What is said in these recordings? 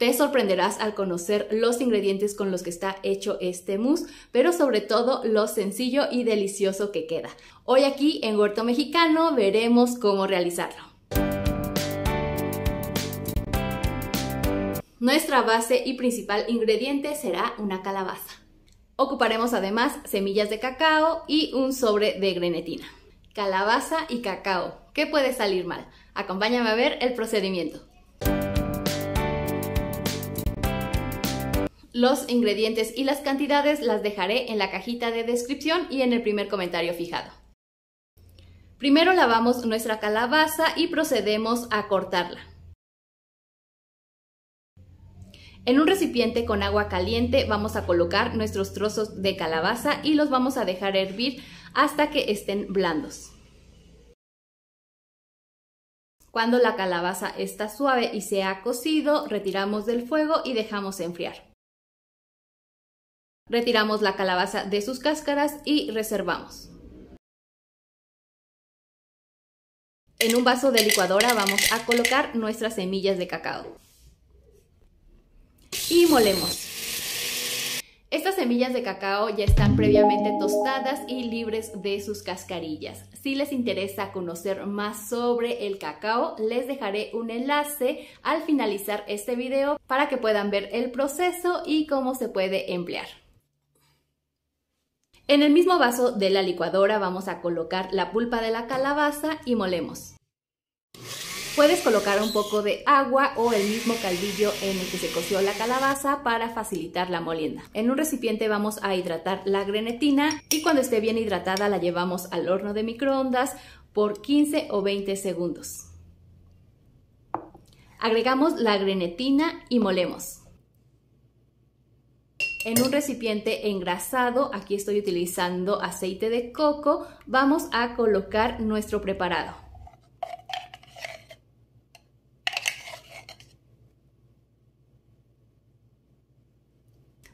Te sorprenderás al conocer los ingredientes con los que está hecho este mousse, pero sobre todo lo sencillo y delicioso que queda. Hoy aquí en Huerto Mexicano veremos cómo realizarlo. Nuestra base y principal ingrediente será una calabaza. Ocuparemos además semillas de cacao y un sobre de grenetina. Calabaza y cacao, ¿qué puede salir mal? Acompáñame a ver el procedimiento. Los ingredientes y las cantidades las dejaré en la cajita de descripción y en el primer comentario fijado. Primero lavamos nuestra calabaza y procedemos a cortarla. En un recipiente con agua caliente vamos a colocar nuestros trozos de calabaza y los vamos a dejar hervir hasta que estén blandos. Cuando la calabaza está suave y se ha cocido, retiramos del fuego y dejamos enfriar. Retiramos la calabaza de sus cáscaras y reservamos. En un vaso de licuadora vamos a colocar nuestras semillas de cacao. Y molemos. Estas semillas de cacao ya están previamente tostadas y libres de sus cascarillas. Si les interesa conocer más sobre el cacao, les dejaré un enlace al finalizar este video para que puedan ver el proceso y cómo se puede emplear. En el mismo vaso de la licuadora vamos a colocar la pulpa de la calabaza y molemos. Puedes colocar un poco de agua o el mismo caldillo en el que se coció la calabaza para facilitar la molienda. En un recipiente vamos a hidratar la grenetina y cuando esté bien hidratada la llevamos al horno de microondas por 15 o 20 segundos. Agregamos la grenetina y molemos. En un recipiente engrasado, aquí estoy utilizando aceite de coco, vamos a colocar nuestro preparado.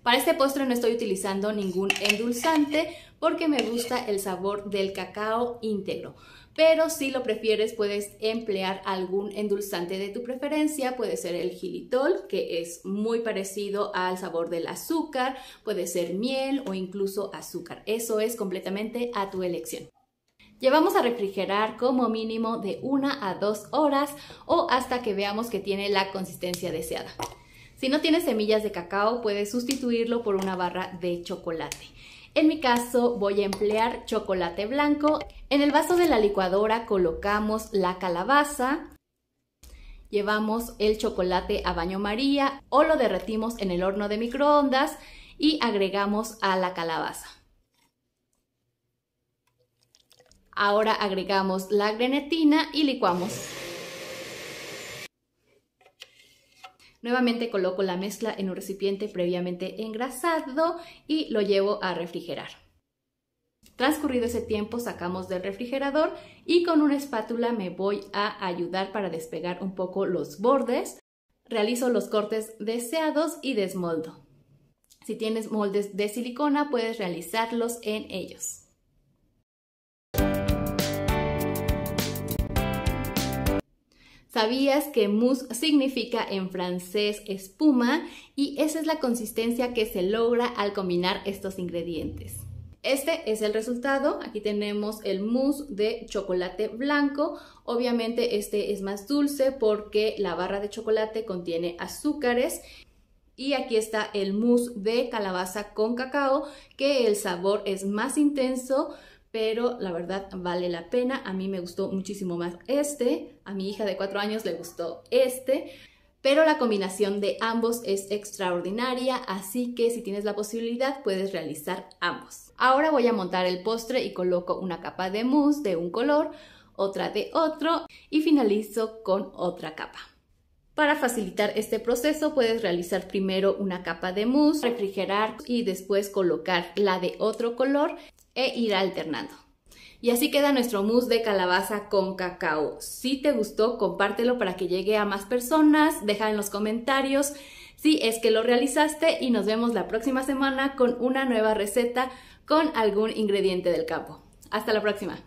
Para este postre no estoy utilizando ningún endulzante porque me gusta el sabor del cacao íntegro. Pero si lo prefieres puedes emplear algún endulzante de tu preferencia, puede ser el xilitol, que es muy parecido al sabor del azúcar, puede ser miel o incluso azúcar. Eso es completamente a tu elección. Llevamos a refrigerar como mínimo de 1 a 2 horas o hasta que veamos que tiene la consistencia deseada. Si no tienes semillas de cacao, puedes sustituirlo por una barra de chocolate. En mi caso voy a emplear chocolate blanco. En el vaso de la licuadora colocamos la calabaza, llevamos el chocolate a baño María o lo derretimos en el horno de microondas y agregamos a la calabaza. Ahora agregamos la grenetina y licuamos. Nuevamente coloco la mezcla en un recipiente previamente engrasado y lo llevo a refrigerar. Transcurrido ese tiempo sacamos del refrigerador y con una espátula me voy a ayudar para despegar un poco los bordes. Realizo los cortes deseados y desmoldo. Si tienes moldes de silicona puedes realizarlos en ellos. ¿Sabías que mousse significa en francés espuma? Y esa es la consistencia que se logra al combinar estos ingredientes. Este es el resultado. Aquí tenemos el mousse de chocolate blanco. Obviamente este es más dulce porque la barra de chocolate contiene azúcares. Y aquí está el mousse de calabaza con cacao, que el sabor es más intenso, pero la verdad vale la pena. A mí me gustó muchísimo más este, a mi hija de 4 años le gustó este, pero la combinación de ambos es extraordinaria, así que si tienes la posibilidad puedes realizar ambos. Ahora voy a montar el postre y coloco una capa de mousse de un color, otra de otro y finalizo con otra capa. Para facilitar este proceso puedes realizar primero una capa de mousse, refrigerar y después colocar la de otro color e ir alternando. Y así queda nuestro mousse de calabaza con cacao. Si te gustó, compártelo para que llegue a más personas, deja en los comentarios si es que lo realizaste y nos vemos la próxima semana con una nueva receta con algún ingrediente del campo. Hasta la próxima.